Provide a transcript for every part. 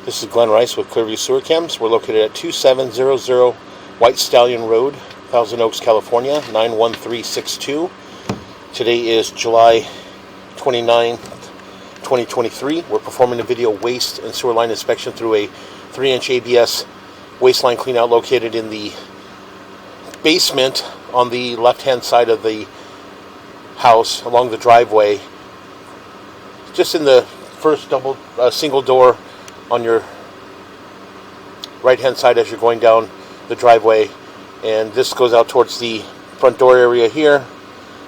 This is Glenn Rice with Clearview Sewer Cams. We're located at 2700 White Stallion Road, Thousand Oaks, California, 91362. Today is July 29th, 2023. We're performing a video waste and sewer line inspection through a 3-inch ABS waste line cleanout located in the basement on the left-hand side of the house along the driveway, just in the first single door on your right hand side as you're going down the driveway. And this goes out towards the front door area here,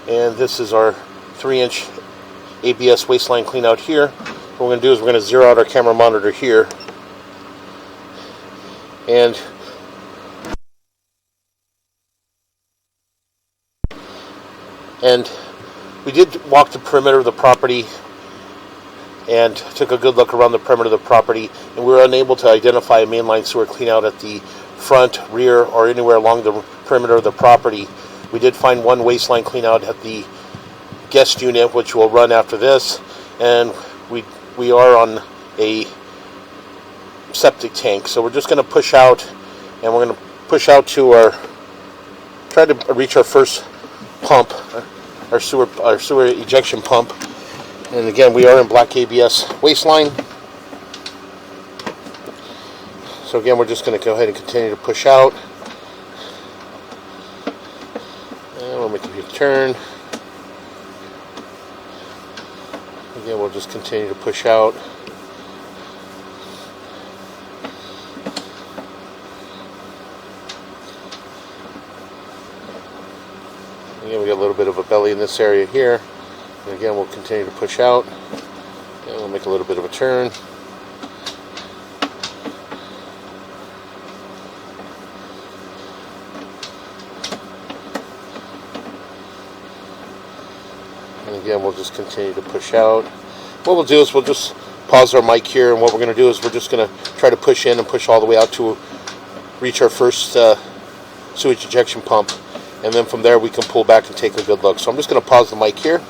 and this is our 3-inch ABS waste line clean out here. What we're going to do is we're going to zero out our camera monitor here, and we did walk the perimeter of the property and took a good look around the perimeter of the property, and we were unable to identify a mainline sewer cleanout at the front, rear, or anywhere along the perimeter of the property. We did find one waste line cleanout at the guest unit, which will run after this, and we are on a septic tank. So we're just going to push out, and we're going to push out to try to reach our first pump, our sewer ejection pump. And again, we are in black ABS waistline. So again, we're just going to go ahead and continue to push out. And we'll make a turn. Again, we'll just continue to push out. Again, we got a little bit of a belly in this area here. And again, we'll continue to push out, and we'll make a little bit of a turn. And again, we'll just continue to push out. What we'll do is we'll just pause our mic here, and what we're going to do is we're just going to try to push in and push all the way out to reach our first sewage ejection pump. And then from there, we can pull back and take a good look. So I'm just going to pause the mic here.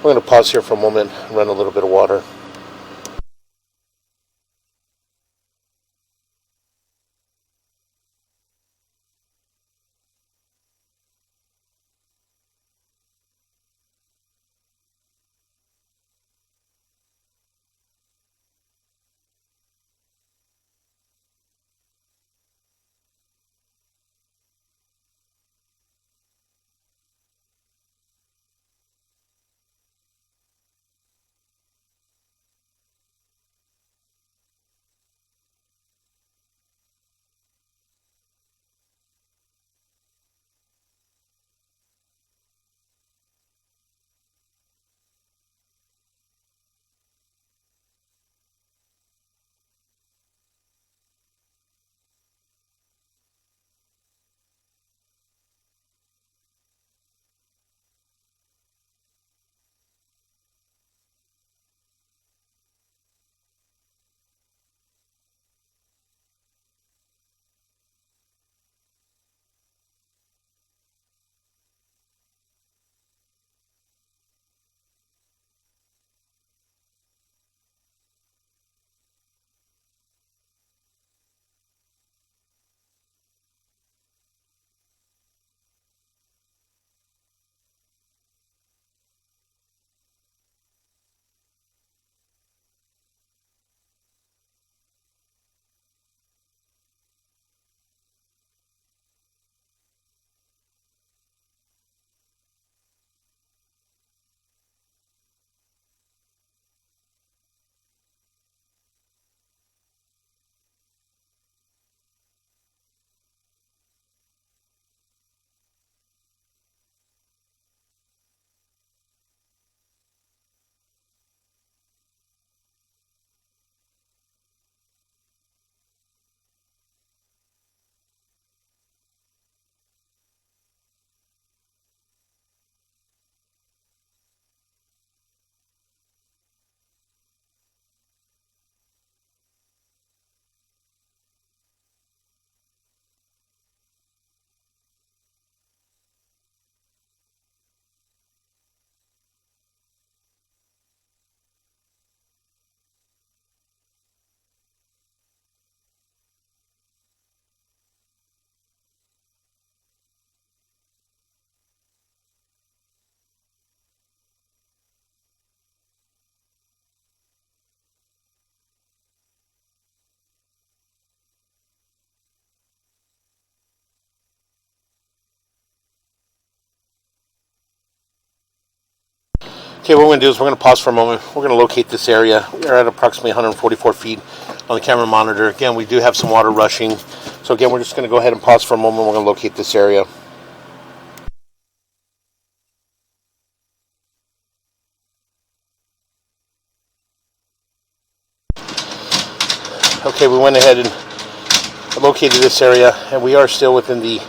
We're going to pause here for a moment and run a little bit of water. Okay, what we're going to do is we're going to pause for a moment. We're going to locate this area. We are at approximately 144 feet on the camera monitor. Again, we do have some water rushing. So again, we're just going to go ahead and pause for a moment. We're going to locate this area. Okay, we went ahead and located this area, and we are still within the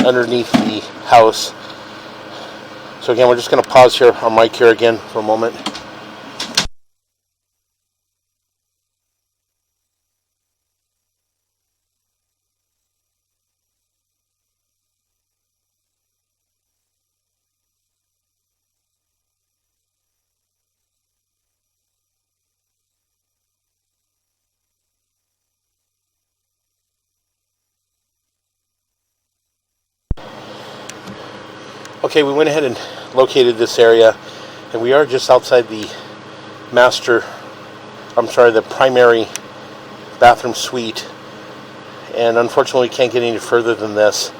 underneath the house. So again, we're just going to pause here our mic here again for a moment. Okay, we went ahead and located this area, and we are just outside the the primary bathroom suite, and unfortunately we can't get any further than this.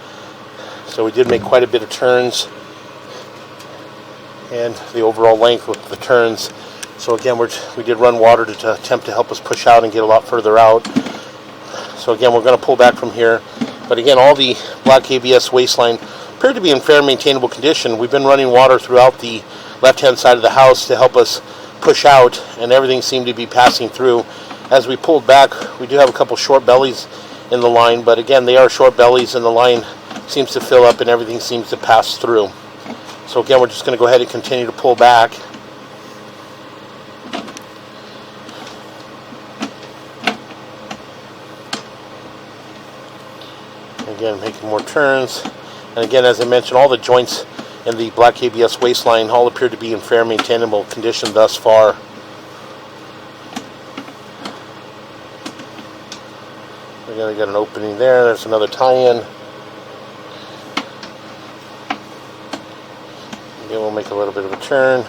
So we did make quite a bit of turns, and the overall length with the turns. So again, we did run water to attempt to help us push out and get a lot further out. So again, we're going to pull back from here. But again, all the black ABS waistline appear to be in fair maintainable condition. We've been running water throughout the left-hand side of the house to help us push out, and everything seemed to be passing through. As we pulled back, we do have a couple short bellies in the line, but again, they are short bellies, and the line seems to fill up and everything seems to pass through. So again, we're just going to go ahead and continue to pull back. Again, making more turns. And again, as I mentioned, all the joints and the black ABS waistline all appear to be in fair maintainable condition thus far. Again, we got an opening there. There's another tie-in. Again, we'll make a little bit of a turn.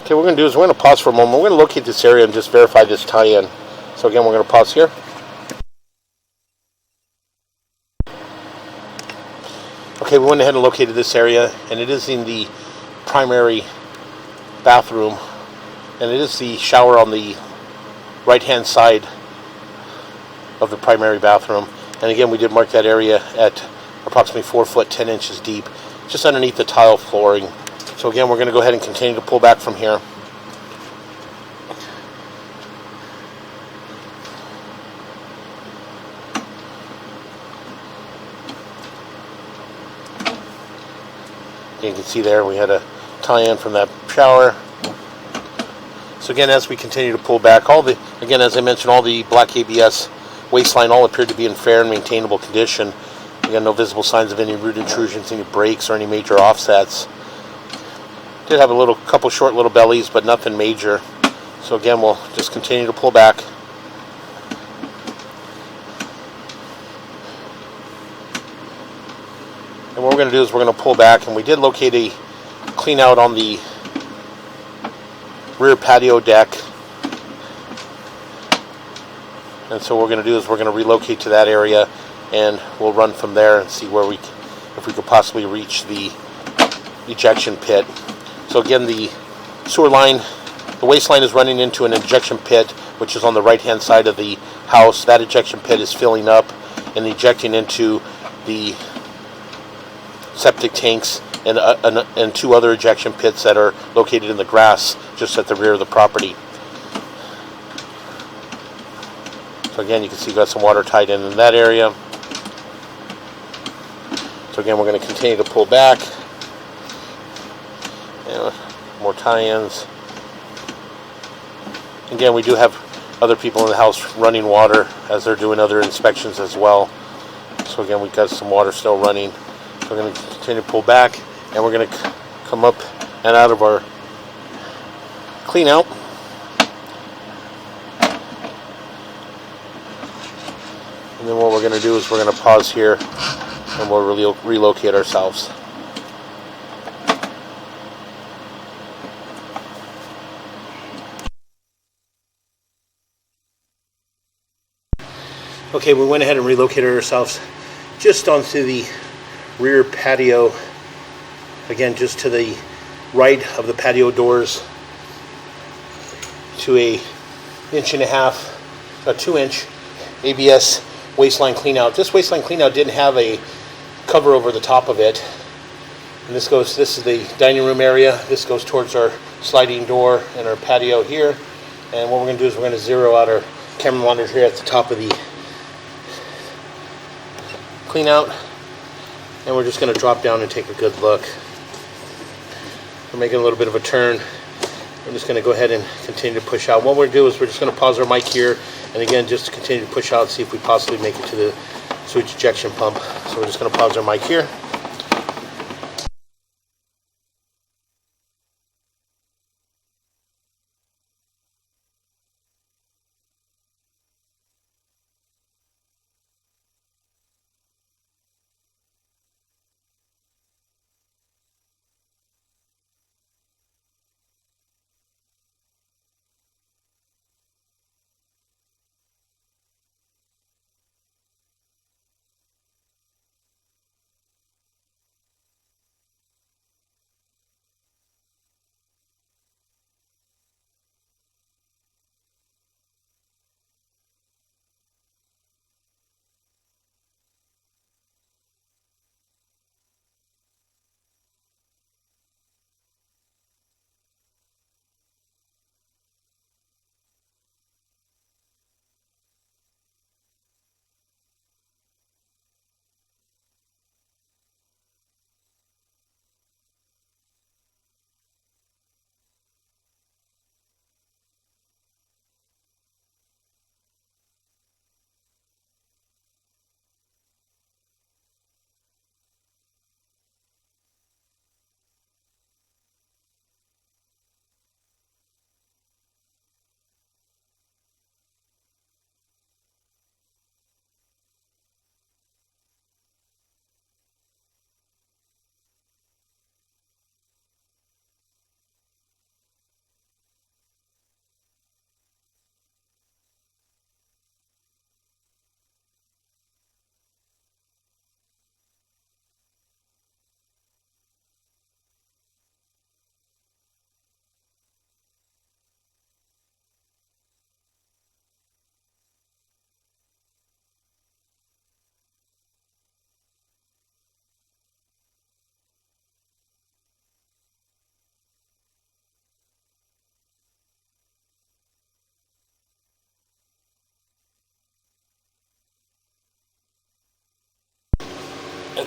Okay, what we're going to do is we're going to pause for a moment. We're going to locate this area and just verify this tie-in. So again, we're going to pause here. Okay, we went ahead and located this area, and it is in the primary bathroom, and it is the shower on the right-hand side of the primary bathroom. And again, we did mark that area at approximately 4 foot 10 inches deep, just underneath the tile flooring. So again, we're going to go ahead and continue to pull back from here. You can see there we had a tie-in from that shower. So again, as we continue to pull back, again, as I mentioned, all the black ABS waistline all appeared to be in fair and maintainable condition. Again, no visible signs of any root intrusions, any breaks, or any major offsets. Did have a couple short little bellies, but nothing major. So again, we'll just continue to pull back. And what we're going to do is we're going to pull back, and we did locate a clean out on the rear patio deck. And so what we're going to do is we're going to relocate to that area, and we'll run from there and see if we could possibly reach the ejection pit. So again, the sewer line, the waistline is running into an ejection pit, which is on the right-hand side of the house. That ejection pit is filling up and ejecting into the septic tanks and 2 other ejection pits that are located in the grass just at the rear of the property. So again, you can see you've got some water tied in that area. So again, we're going to continue to pull back. And more tie-ins. Again, we do have other people in the house running water as they're doing other inspections as well. So again, we've got some water still running. So we're going to continue to pull back, and we're going to come up and out of our clean out. And then what we're going to do is we're going to pause here, and we'll relocate ourselves. Okay, we went ahead and relocated ourselves just onto the rear patio. Again, just to the right of the patio doors, to a 2-inch ABS waistline cleanout. This waistline cleanout didn't have a cover over the top of it. And this is the dining room area. This goes towards our sliding door and our patio here. And what we're going to do is we're going to zero out our camera monitor here at the top of the clean out, and we're just going to drop down and take a good look. We're making a little bit of a turn. We're just going to go ahead and continue to push out. What we're going to do is we're just going to pause our mic here, and again, just to continue to push out and see if we possibly make it to the sewage ejection pump. So we're just going to pause our mic here.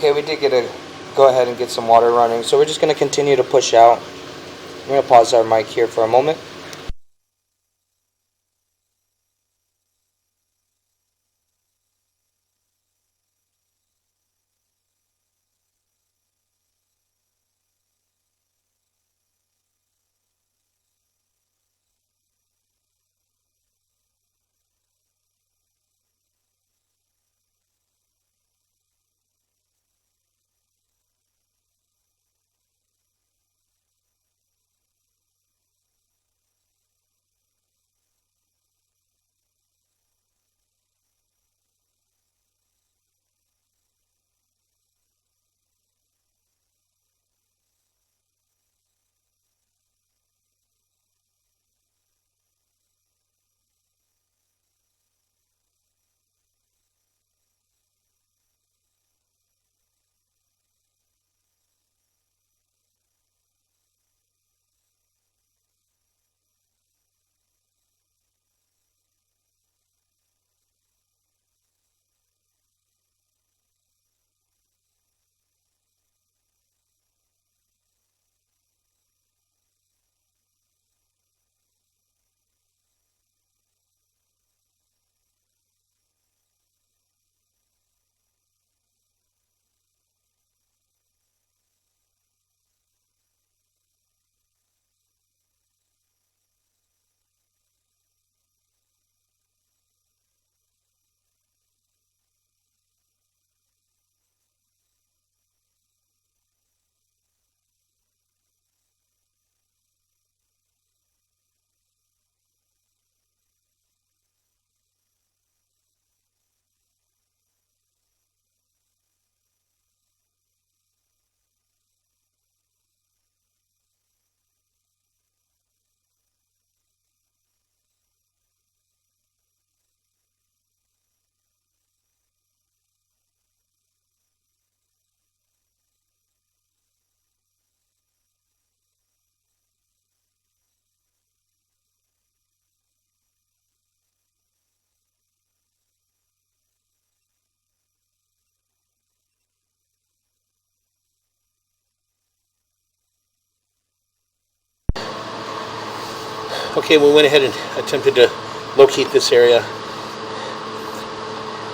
Okay, we did go ahead and get some water running, so we're just going to continue to push out. I'm going to pause our mic here for a moment. Okay, we went ahead and attempted to locate this area,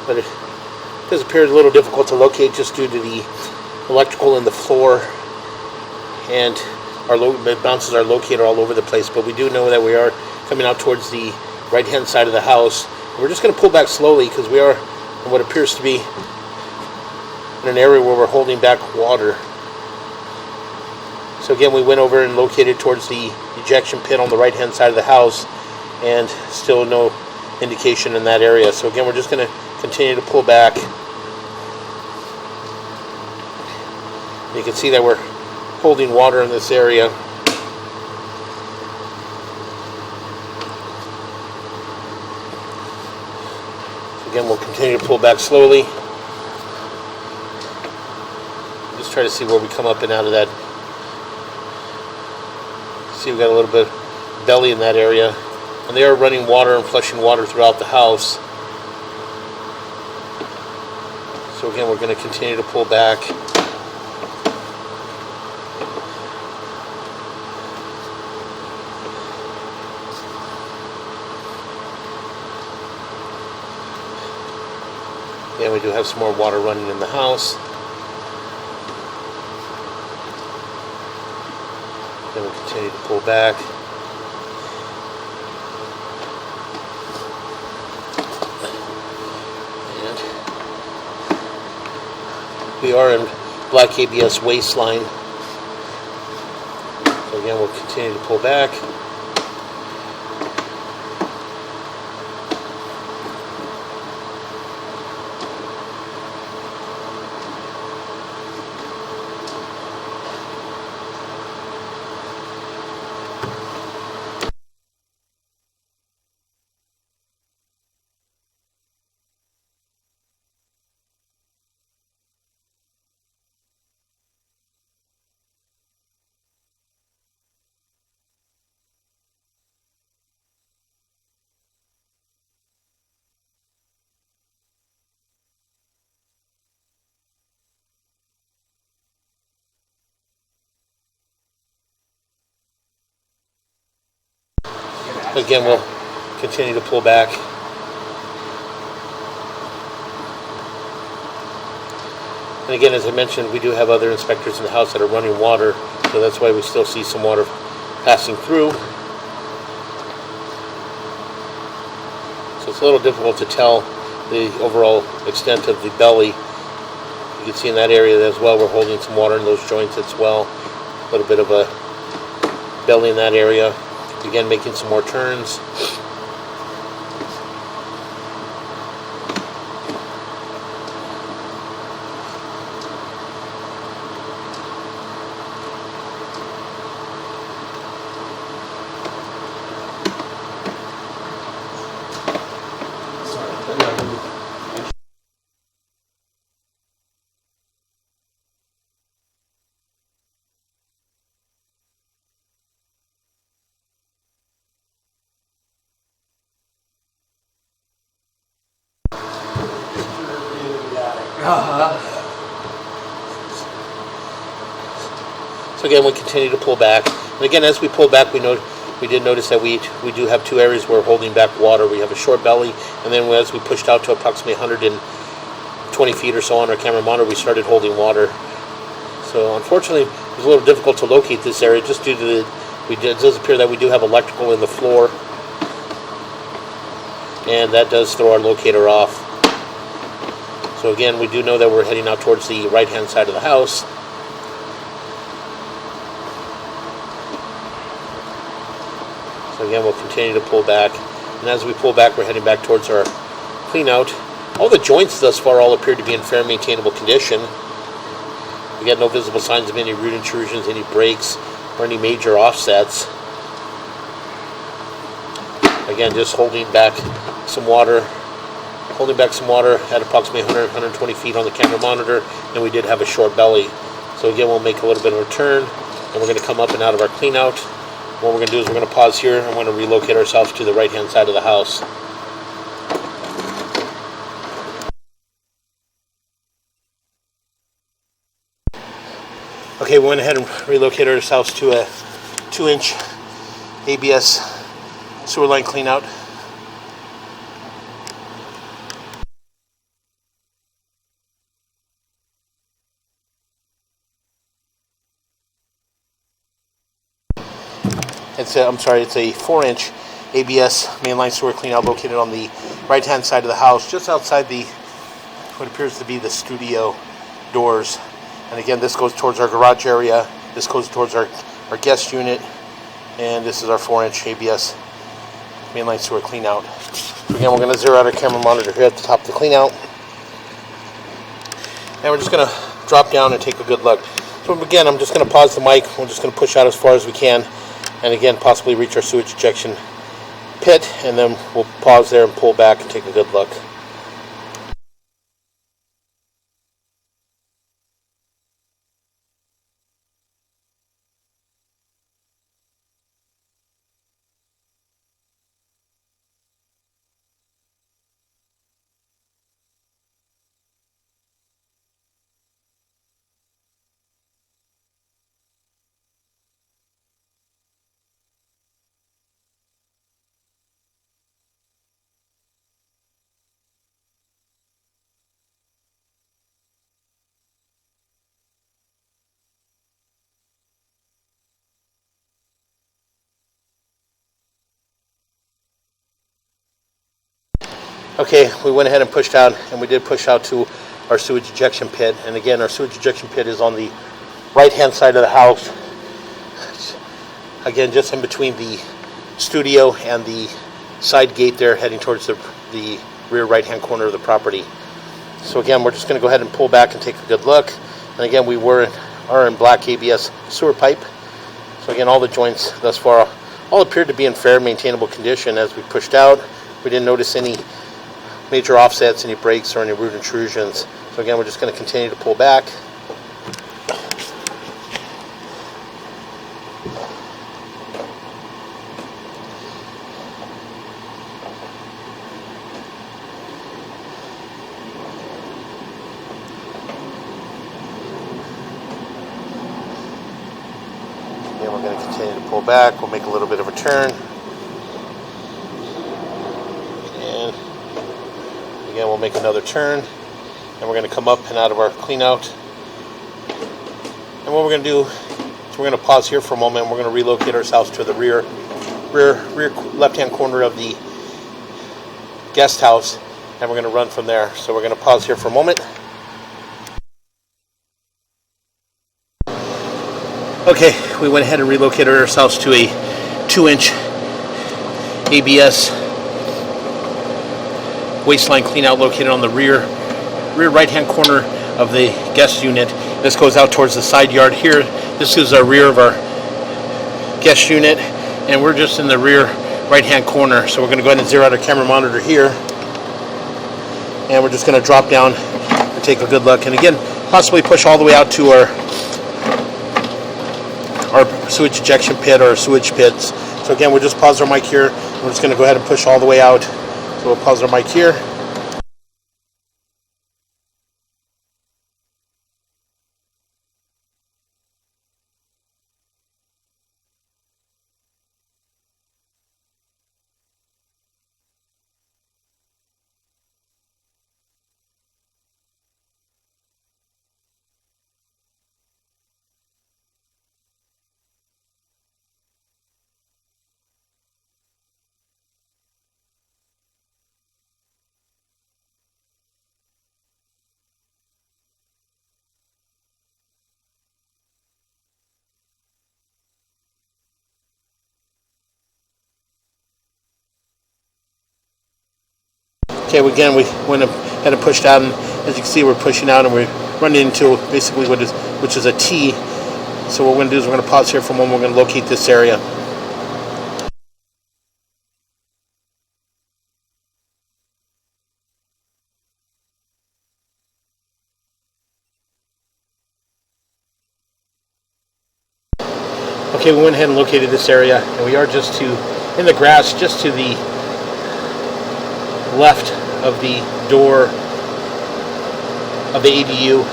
but it does appear a little difficult to locate just due to the electrical in the floor, and the bounces are located all over the place. But we do know that we are coming out towards the right-hand side of the house. We're just going to pull back slowly because we are in what appears to be in an area where we're holding back water. So again, we went over and located towards the ejection pit on the right-hand side of the house, and still no indication in that area. So again, we're just going to continue to pull back. You can see that we're holding water in this area. So again, we'll continue to pull back slowly. Just try to see where we come up and out of that. See, we got a little bit of belly in that area, and they are running water and flushing water throughout the house. So again, we're going to continue to pull back. Yeah, we do have some more water running in the house. Then we'll continue to pull back. And we are in black ABS waistline. So again, we'll continue to pull back. Again, we'll continue to pull back. And again, as I mentioned, we do have other inspectors in the house that are running water, so that's why we still see some water passing through. So it's a little difficult to tell the overall extent of the belly. You can see in that area as well, we're holding some water in those joints as well. A little bit of a belly in that area. Again, making some more turns. So again, we continue to pull back. And again, as we pull back, we did notice that we do have two areas where we're holding back water. We have a short belly, and then as we pushed out to approximately 120 feet or so on our camera monitor, we started holding water. So unfortunately, it was a little difficult to locate this area just due to it does appear that we do have electrical in the floor, and that does throw our locator off. So again, we do know that we're heading out towards the right-hand side of the house. So again, we'll continue to pull back. And as we pull back, we're heading back towards our clean out. All the joints thus far all appear to be in fair maintainable condition. We got no visible signs of any root intrusions, any breaks, or any major offsets. Again, just holding back some water at approximately 120 feet on the camera monitor, and we did have a short belly. So again, we'll make a little bit of a turn, and we're going to come up and out of our clean out. What we're going to do is we're going to pause here, and we're going to relocate ourselves to the right hand side of the house. Okay, we went ahead and relocated ourselves to a 2-inch ABS sewer line clean out. It's a 4-inch ABS mainline sewer cleanout located on the right-hand side of the house, just outside what appears to be the studio doors. And again, this goes towards our garage area. This goes towards our guest unit, and this is our 4-inch ABS mainline sewer cleanout. So again, we're going to zero out our camera monitor here at the top of the cleanout, and we're just going to drop down and take a good look. So again, I'm just going to pause the mic. We're just going to push out as far as we can, and again, possibly reach our sewage ejection pit, and then we'll pause there and pull back and take a good look. Okay, we went ahead and pushed out, and we did push out to our sewage ejection pit. And again, our sewage ejection pit is on the right-hand side of the house. Again, just in between the studio and the side gate there, heading towards the rear right-hand corner of the property. So again, we're just going to go ahead and pull back and take a good look. And again, we are in black ABS sewer pipe. So again, all the joints thus far all appeared to be in fair maintainable condition. As we pushed out, we didn't notice any major offsets, any breaks, or any root intrusions. So again, we're just going to continue to pull back. Again, we're going to continue to pull back. We'll make a little bit of a turn. again, we'll make another turn, and we're going to come up and out of our clean out. And what we're going to do is we're going to pause here for a moment, and we're going to relocate ourselves to the rear left-hand corner of the guest house, and we're going to run from there. So we're going to pause here for a moment. Okay, we went ahead and relocated ourselves to a 2-inch ABS waistline cleanout located on the rear right-hand corner of the guest unit. This goes out towards the side yard here. This is our rear of our guest unit, and we're just in the rear right-hand corner. So we're going to go ahead and zero out our camera monitor here, and we're just going to drop down and take a good look. And again, possibly push all the way out to our sewage ejection pit or sewage pits. So again, we'll just pause our mic here. We're just going to go ahead and push all the way out. So we'll pause our mic here. Okay, again, we went ahead and pushed out, and as you can see, we're pushing out, and we're running into basically which is a T. So what we're going to do is we're going to pause here for a moment. We're going to locate this area. Okay, we went ahead and located this area, and we are just in the grass, just to the left of the door of the ADU.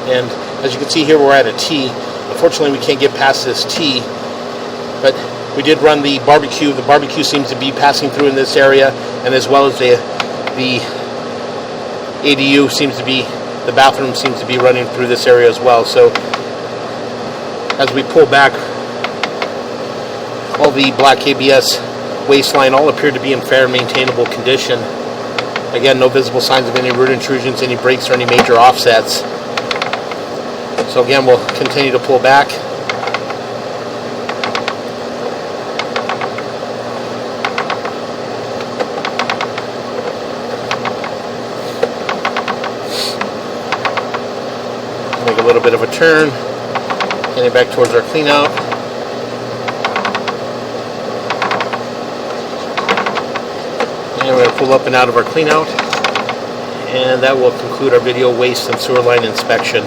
And as you can see here, we're at a T. Unfortunately, we can't get past this T, but we did run the barbecue. The barbecue seems to be passing through in this area, and as well as the ADU seems to be, the bathroom seems to be running through this area as well. So as we pull back, all the black ABS waistline all appear to be in fair maintainable condition. Again, no visible signs of any root intrusions, any breaks, or any major offsets. So again, we'll continue to pull back. Make a little bit of a turn, getting back towards our clean out. And we're going to pull up and out of our clean out, and that will conclude our video waste and sewer line inspection.